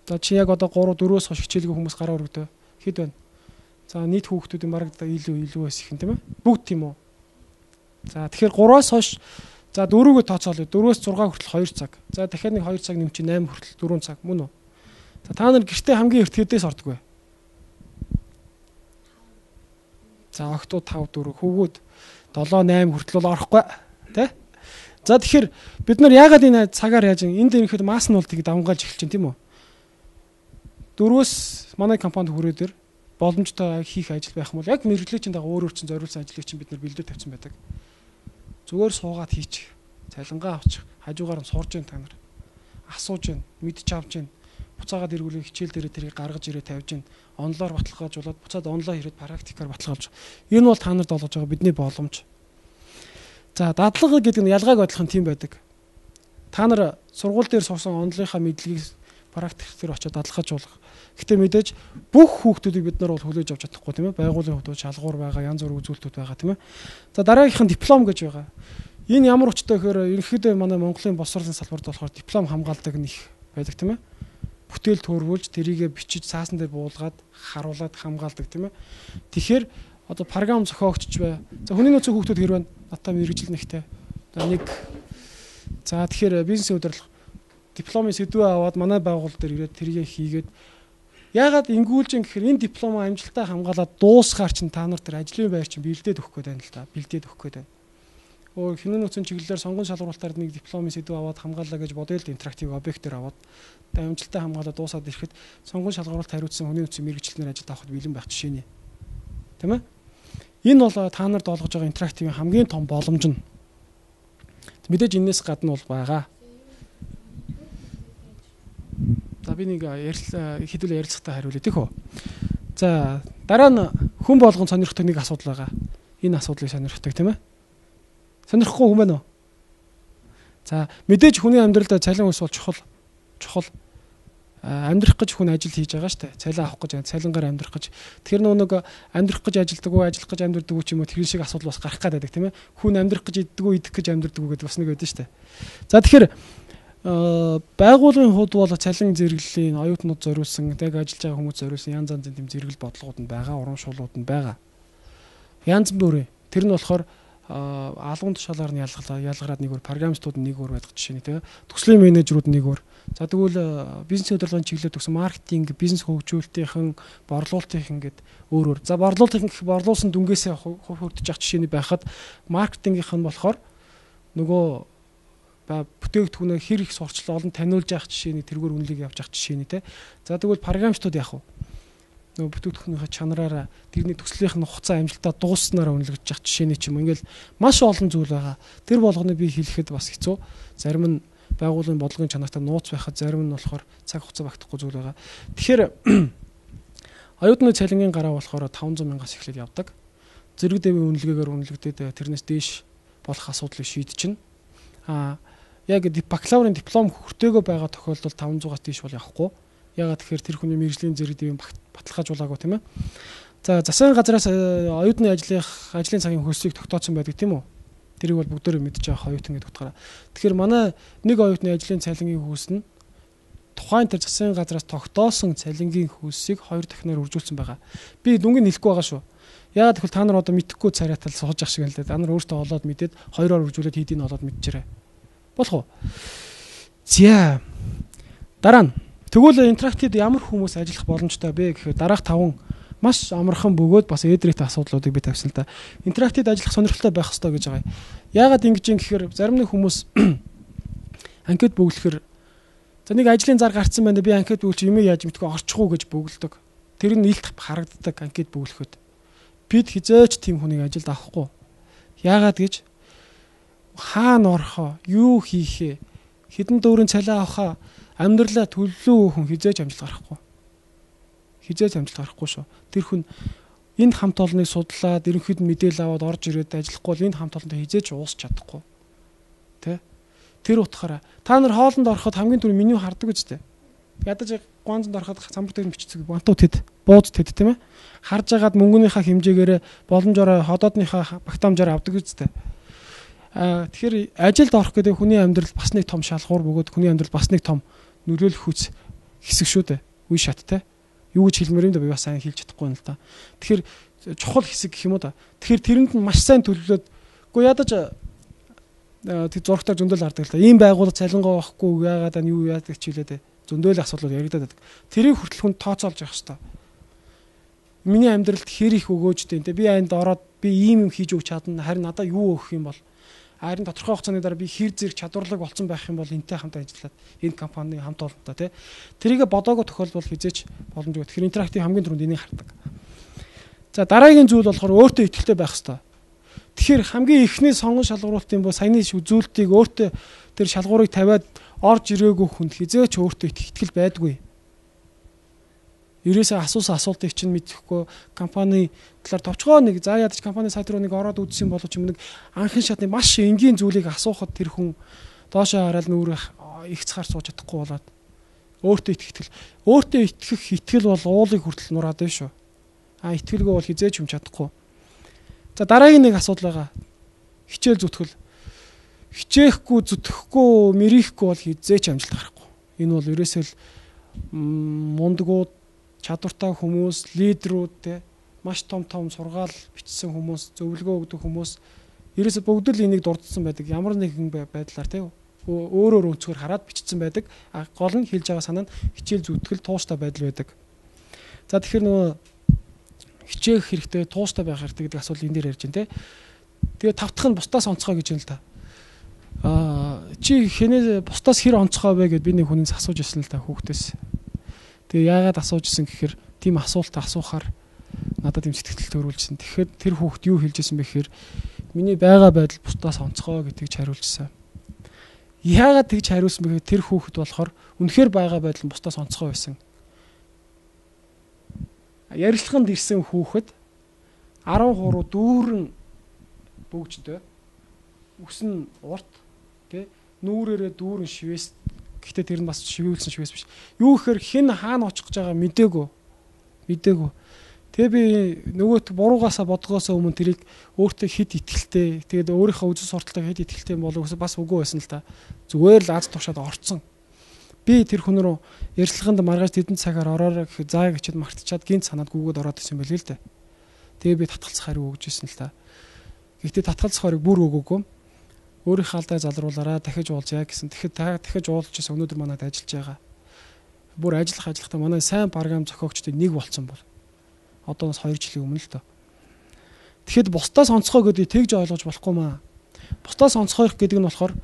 За чи яг одоо 3-4-өөс хойш хичээлгүй хүмүүс гараа өргөдөө. Хэд байна? За нийт хүүхдүүдийн бараг илүү бас их юм тийм ээ. Бүгд тийм үү? За тэгэхээр 3-аас хойш за 4-өө тооцоолъё. 4-өөс 6 хүртэл 2 цаг. За дахиад нэг 2 цаг нэмчих 8 хүртэл 4 цаг мөн үү? За та нар гэртээ хамгийн эрт хэдээс ордог вэ? За октод 5 4 хүүгүүд 7 8 хүртэл бол орохгүй тий? За тэгэхээр бид нар яагаад энэ цагаар яаж энд ирэхэд масс нь бол тийг давмгаалж эхэлж байна тийм үү? 4-өөс манай компанид хүрээдэр боломжтой хийх ажил байх юм бол яг мэрэгжлийн дагуу өөр чинь зориулсан ажлыг чинь бид нар бэлдээ тавьсан байдаг. Зүгээр суугаад хийчих, цалингаа авчих, хажуугаар нь сурж гэн та нар. Асууж гэн, мэдчих авч гэн. Буцаагаад эргүүлээ хичээл дээрээ тэрийг гаргаж ирээ тавьж гэн. Онлоор баталгаажуулаад буцаад онлайн ирээд практикаар баталгаалж. Энэ бол та нарт олгож байгаа бидний боломж. За дадлага гэдэг нь ялгааг бодлох нь тийм байдаг. Та нар сургууль дээр сурсан онлынхаа мэдлэгийг практик дээр очиод дадлгаажуулах. Гэтэ мэдээж бүх хүүхдүүдийг бид нар бол хүлээж авч чадахгүй тийм ээ. Байгууллагын хувьд шалгуур байгаа, янз бүрийн үзүүлэлтүүд байгаа тийм ээ. За дараагийнх нь диплом гэж байгаа. Энэ ямар өчтэй гэхээр ерөнхийдөө манай Монголын боловсролын салбарт болохоор диплом хамгаалдаг нь их байдаг тийм ээ. Бүтээл төрүүлж тэрийгэ бичиж цаасан дээр буулгаад харуулад хамгаалдаг тийм ээ. Тэгэхээр одоо програм зохиогч бай. За хүний нөөцийн хүүхдүүд хэр байна? Натаа мэрэгжил нэгтэй. За тэгэхээр бизнесийн удирдлага дипломын сэдвээ аваад манай байгууллага дээр ирээд тэрийг хийгээд яагаад ингүүлж гэхээр энэ дипломоо амжилттай хамгаалаад дуусгаар чинь та нар тэр ажлын байр чинь бэлдээд өгөх гээд байна л да. Бэлдээд өгөх гээд байна. Хүний нөөцийн чиглэлээр сонгон шалгуулалтаар нэг дипломын сэдв аваад хамгаалаа гэж бодъё л интерактив объектээр аваад амжилттай хамгаалаад дуусаад ирэхэд сонгон шалгуулалт хариуцсан хүний нөөцийн мэрэгчлэнээр ажил авахд бэлэн байх жишээ нэ. Тийм ээ? Энэ бол та нарт олгож байгаа интерактивын хамгийн том боломж нь. Мэдээж энэс гадна бол байгаа. За би нэг хэдүүлээ ярилцлагатай хариулъя тийхүү. За дараа нь хүн болгон сонирхдаг нэг асуудал байгаа. Энэ асуудлыг сонирхдаг тийм ээ? Сонирхгүй хүн байна уу? За мэдээж хүний амьдралд цалин ус бол чухал. Амьдрах гэж хүн ажил хийж байгаа шүү дээ. Цалин авах гэж, цалингаар амьдрах гэж. Тэгэхээр нэг амьдрах гэж ажилдаг уу, ажиллах гэж амьдардаг уу ч юм уу тэр шиг асуудал бас гарах гадаг тийм ээ. Хүн амьдрах гэж иддэг үү, идэх гэж амьдардаг уу гэдэг бас нэг байдаг шүү дээ. За тэгэхээр байгууллагын хувьд бол цалин зэрэглэлийн оюутнууд зориулсан, яг ажиллаж байгаа хүмүүс зориулсан янз янзын тэм зэрэгэл бодлогууд нь байгаа, урамшууллууд нь байгаа. Янз бүрийн. Тэр нь болохоор албан тушаалаар нь ялгараад нэг өөр программистууд нэг өөр байдаг жишээ нь тийм төслийн менежерүүд нэг өөр. За тэгвэл бизнес удирдлагын чиглэлд төгсөн маркетинг, бизнес хөгжүүлэлтийн, борлуулалтын гэдэг өөр өөр. За борлуулалтын гэх борлуулсан дүнгээсээ хурдж явах жишээний байхад маркетингийнх нь болохоор нөгөө бүтээгдэхүүнээ хэр их сурчлаа олон таниулж явах жишээний тэргээр үнэлийг явж явах жишээний тийм. За тэгвэл программистууд яах вэ? Нөгөө бүтээгдэхүүнийхээ чанараараа тэрний төслийнх нь хугацаа амжилтаа дууссанараа үнэлэгдэж явах жишээний ч юм ингээл маш олон зүйл байгаа. Тэр болгоныг би хэлэхэд бас хэцүү. Зарим нь байгууллагын бодлогын чанартай нууц байхад зарим нь болохоор цаг хугацаа багтахгүй зүйл байгаа. Тэгэхээр оюутны цалингийн гараа болохоор 500,000-аас эхлээд явдаг. Зэрэг дэвийн үнэлгээгээр үнэлэгдээд тэрнээс дээш болох асуудлыг шийдчихнэ. Яг бакалаврын диплом хүртээгөө байгаа тохиолдолд 500-аас дээш бол явахгүй. Ягаад тэгэхээр тэр хүний мэргэжлийн зэрэг дэвийн баталгаажуулаагүй тийм ээ. За засгийн газраас оюутны ажлын цагийн хөлсийг тогтоосон байдаг тийм үү? Тэрийг бол бүгдөө мэдж байгаа оюутан гэдэг утгаараа. Тэгэхээр манай нэг оюутны ажлын цалингийн хөлс нь тухайн тэр засгийн газраас тогтоосон цалингийн хөлсийг 2 дахинаар үржүүлсэн байгаа. Би дүнгийн хэлэхгүй байгаа шүү. Ягаад гэвэл та нар одоо мэдхгүй царайтал сууж ах шиг юм л да. Та нар өөртөө олоод мэдээд 2-оор үржүүлээд хийдийг олоод мэдчихэрээ. Болох уу? За. Дараа нь тэгвэл интерактивд ямар хүмүүс ажиллах боломжтой бэ гэхээр дараах 5 маш амархан бөгөөд бас эдрэгт асуудлуудыг би тавьсан л да. Интерактивд ажиллах сонирхолтой байх хэрэгтэй гэж байгаа. Яагаад ингэж юм гэхээр зарим нэг хүмүүс анкет бөглөхөр за нэг ажлын зар гарцсан байна. Би анкет бөглөж юм яаж мэдгүй орчих уу гэж бөглөдөг. Тэр нь илт харагддаг анкет бөглөхөд. Бид хизээч тийм хүнийг ажилд авахгүй. Яагаад гэж хаана орохоо, юу хийхээ, хэдэн дөрвөн цалин авахаа амьдралаа төлөө хүн хизээж амжилт гарахгүй. Хизээж амжилт гарахгүй шүү. Тэр хүн энэ хамт олныг судлаад ерөнхийд мэдээлэл аваад орж ирээд ажиллахгүй бол энэ хамт олонтой хизээж уусч чадахгүй. Тэ? Тэр утгаараа та нар хоолнд ороход хамгийн түрүү меню хардаг үстэй. Ядаж гонцонд ороход самбар дээр бичдэг бантуу тэд, бууз тэд тийм ээ. Харж агаад мөнгөнийхөө хэмжээгээр боломжоор ходоодныхаа багтаамжаар авдаг үстэй. Тэгэхээр ажилд орох гэдэг хүний амьдрал бас нэг том шалгуур бөгөөд хүний амьдрал бас нэг том нөлөөлөх хүч хэсэг шүү дээ. Үе шаттай. Юу гэж хэлмээр юм да би бас сайн хэлж чадахгүй юм л да. Тэгэхээр чухал хэсэг гэх юм уу да. Тэгэхээр тэрэнд нь маш сайн төлөвлөд үгүй ядаж тэг зургатаар зөндөл хардаг л да. Ийм байгууллага цалингаа авахгүй яагаад нь юу яадаг ч хэлээд зөндөл асуудал яригадаад байдаг. Тэрийг хүртэл хүн тооцоолж явах хэрэгтэй. Миний амьдралд хэр их өгөөжтэй нэ би анд ороод би ийм юм хийж өгч чадна харин надаа юу өгөх юм бол харин тодорхой хугацааны дараа би хэр зэрэг чадварлаг болсон байх юм бол энтэй хамт ажиллаад энэ компани хамт олонтой тий тэрийг бодоагүй тохиолдол хизээч боломжгүй. Тэгэхээр интерактив хамгийн түрүүнд энийг хардаг. За дараагийн зүйл болохоор өөртөө итгэлтэй байх хэрэгтэй. Тэгэхээр хамгийн эхний сонгон шалгуулалтын бо саяны үзүүлэлтийг өөртөө тэр шалгуурыг тавиад орж ирээгүй хүнд хизээч өөртөө итгэл байдгүй. Ерөөсөө асуусан асуултыг чинь мэдэхгүй компани талаар товчгоо нэг за ядаж компани сайт руу нэг ороод үзсэн боловч юм нэг анхын шатны маш энгийн зүйлийг асуухад тэр хүн доошоо хараад нүүр их цахаар сууж чадахгүй болоод өөртөө итгэх итгэл бол уулыг хүртэл нураад байна шүү. Итгэлгүй бол хизээж юм чадахгүй. За дараагийн нэг асуудал байгаа. Хичээл зүтгэл. Хичээхгүй зүтгэхгүй мэрихгүй бол хизээч амжилт гарахгүй. Энэ бол ерөөсөө л мундгууд чадвартай хүмүүс, лидерүүд те маш том сургаал бичсэн хүмүүс, зөвлөгөө өгдөг хүмүүс ерөөсө бүгд л энийг дурдсан байдаг. Ямар нэгэн байдлаар те өөрөөр өнцгөр хараад бичсэн байдаг. Гол нь хэлж байгаа санаа нь хичээл зүтгэл тууштай байдал байдаг. За тэгэхээр нөгөө хичээх хэрэгтэй, тууштай байх хэрэгтэй гэдэг асуудал энэ дээр ярьж байна те. Тэгээ тавтах нь бусдаас онцгой гэж юм л та. Чи хэнээ бусдаас хэр онцгой вэ гэд би нэг хүнээс асууж ирсэн л та хүүхдээс. Тэгээ яагаад асууж исэн гэхээр тийм асуулт асуухаар надад юм сэтгэл төрүүлжсэн. Тэгэхээр тэр хүүхд юу хэлж исэн бэ гэхээр миний байгаа байдал бусдаас онцгой гэдгийг хариулжсэн. Яагаад тэгж хариулсан бэ гэхээр тэр хүүхд болохоор үнэхээр байгаа байдал нь бусдаас онцгой байсан. Ярилцлаганд ирсэн хүүхэд 13 дүүрэн бөгждөө үс нь урт тий нүүрээрээ дүүрэн шивээс. Гэхдээ тэр нь бас шивүүлсэн шивээс биш. Юу гэхээр хэн хаана очих гэж байгаа мэдээгүй. Тэгээ би нөгөөт буруугаасаа бодгоосоо өмнө тэрийг өөртөө хэд итгэлтэй, тэгээд өөрийнхөө үзэл сурталтай хэд итгэлтэй болов уу бас үгүй байсан л та. Зүгээр л аз туршаад орцсон. Би тэр хүн рүү ярилцлаганд маргааш тэдэн цагаар ороорой гэхэд заа гэчихэд мартчихад гинт санаад гүгээд ороод ирсэн байл л дээ. Тэгээ би татгалцах хариу өгж ирсэн л та. Гэхдээ татгалцах хариуг бүр өгөөгүй. Өөрийнхөө алдаа залруулаараа дахиж уулзъя гэсэн. Тэгэхэд дахиж уулзчихсан өнөөдөр манайд ажиллаж байгаа. Бүр ажиллахдаа манай сайн програм зохиогчдын нэг болсон бол. Одоос 2 жилийн өмнө л доо. Тэгэхэд бусдаас онцгой гэдгийг тэгж ойлгож болохгүй маа. Бусдаас онцгойх гэдэг нь болохоор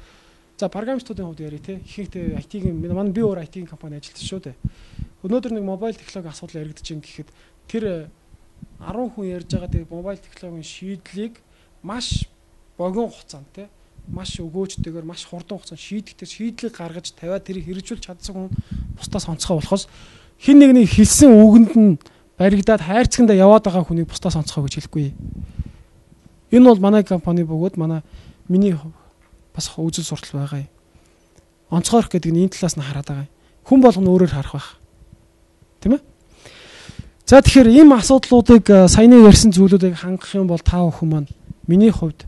за програмчдын хувьд яри те. Ихэнхдээ IT-ийн манай би өөр IT-ийн компани ажиллаж шүү дээ. Өнөөдөр нэг мобайл технологи асуудал яригдаж байна гэхэд тэр 10 хүн ярьж байгаа тэр мобайл технологийн шийдлийг маш богино хугацаанд те маш өгөөжтэйгээр маш хурдан хугацаанд шийдлийг гаргаж тавиад тэрийг хэрэгжүүлж чадсан хүн бусдаас онцгой болохоос хин нэгний хэлсэн үгэнд нь баригдаад хайрцагтаа яваад байгаа хүнийг бусдаас онцгой гэж хэлэхгүй. Энэ бол манай компани бөгөөд миний бас үзэл суртал байгаа юм. Онцгойрох гэдэг нь энэ талаас нь хараад байгаа юм. Хүн болгоно өөрөөр харах байх. Тийм ээ? За тэгэхээр ийм асуудлуудыг саяны ярьсан зүйлүүдийг хангах юм бол та бүхэн маань миний хувьд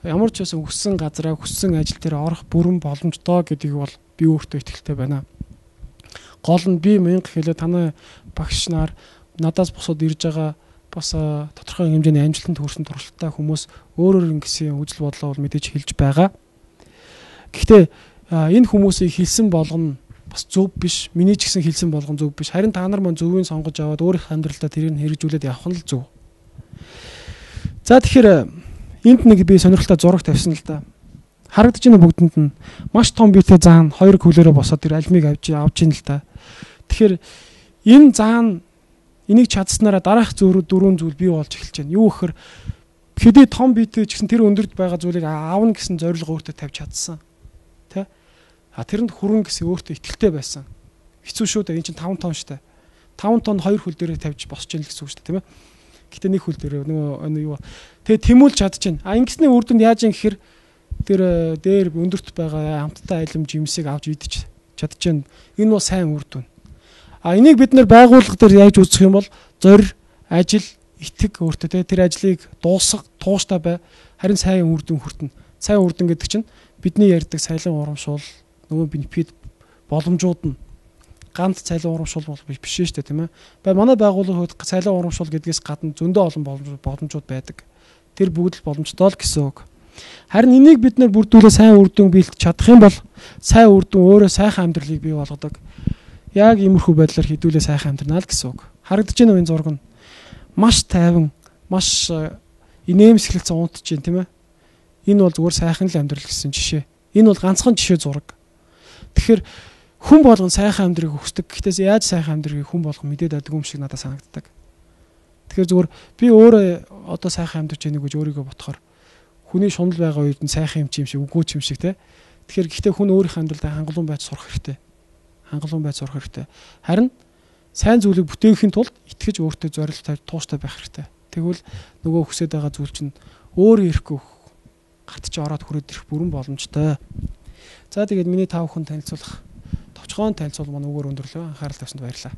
ямар ч байсан хүссэн газараа хүссэн ажил дээр орох бүрэн боломжтой гэдгийг бол би өөртөө итгэлтэй байна. Гол нь би мянга хэлээ танай багш нар надаас босоод ирж байгаа бас тодорхой хэмжээний амжилтанд хүрсэн туршлагатай хүмүүс өөрөөр ингэсэн үзэл бодлоо бол мэдээж хэлж байгаа. Гэхдээ энэ хүмүүсийг хэлсэн болгоно бас зөв биш. Миний ч гэсэн хэлсэн болгон зөв биш. Харин та нар маань зөвийг сонгож аваад өөрийнхөө амьдралдаа тэрийг хэрэгжүүлээд явах нь л зөв. За тэгэхээр энд нэг би сонирхолтой зураг тавьсан л да. Харагдаж байна бүгдэнд нь маш том биетэй заан 2 кулероо босоод тэр альмиг авж ийн л да. Тэгэхээр энэ заан энийг чадсанараа дараах 4 зүйл бий болж эхэлж байна. Юу гэхээр хэдий том биетэй ч гэсэн тэр өндөрт байгаа зүйлийг аавна гэсэн зорилго өөртөө тавьж чадсан. Тэ? Тэрэнд хүрэн гэсэн өөртөө итгэлтэй байсан. Хэцүү шүү дээ. Энд чинь 5 тонн штэ. 5 тонн 2 хөл дээрээ тавьж босч ийн л гэсэн үг штэ, тийм ээ. Гэтэ нэг хөл дээрээ нөгөө юу. Тэгээ тэмүүлж чадчихна. Ингэсний үр дүнд яаж юм гэхээр тэр дээр өндөрт байгаа амттай айлм жимсийг авч идэж чадчихна. Энэ бол сайн үр дүн. Энийг бид нэр байгууллага дээр яаж үзэх юм бол зорь, ажил, итэг өөртөө тэр ажлыг дуусгах, тууштай бай. Харин сайн үр дүн хүртэнэ. Сайн үр дүн гэдэг чинь бидний ярьдаг цайлан урамшуул нөгөө бенефит боломжууд нь ганц цайлан урамшуул бол биш шүү дээ тийм ээ. Манай байгууллагын хувьд цайлан урамшуул гэдгээс гадна зөндөө олон боломжууд байдаг. Тэр бүгд л боломжтой л гэсэн үг. Харин энийг бид нэр бүрдүүлээ сайн үр дүн биелдэж чадах юм бол сайн үр дүн өөрөө сайхан амьдралыг бий болгодог. Яг иймэрхүү байдлаар хэдүүлээ сайхан амьдрнаа л гэсэн үг. Харагдаж байна уу энэ зураг нь? Маш тайван, маш инээмсэглэлцэн унтж байна тийм ээ. Энэ бол зүгээр сайхан л амьдрал гэсэн жишээ. Энэ бол ганцхан жишээ зураг. Тэгэхээр хүн болгон сайхан амьдрыг хүсдэг. Гэхдээ яаж сайхан амьдрыг хүн болгон мэдээд байдаг юм шиг надад санагддаг. Тэгэхээр зүгээр би өөрөө одоо сайхан амьдарч байгааг гэж өөрийгөө ботхоор хүний шунал байгаа үед нь сайхан юм шиг үгүй юм шиг те. Тэгэхээр гэхдээ хүн өөрийнхөө амьдралдаа хангалуун байж сурах хэрэгтэй. Хангалуун байж сурах хэрэгтэй. Харин сайн зүйлийг бүтээхийн тулд итгэж өөртөө зорилт тавьж тууштай байх хэрэгтэй. Тэгвэл нөгөө хүсэж байгаа зүйл чинь өөрөө ирэхгүй гарт чи ороод хүрээд ирэх бүрэн боломжтой. За тэгээд миний 5 хүн танилцуулах товчхон танилцуул маань өгөр өндөрлөө. Анхаарал тавьсанд баярлалаа.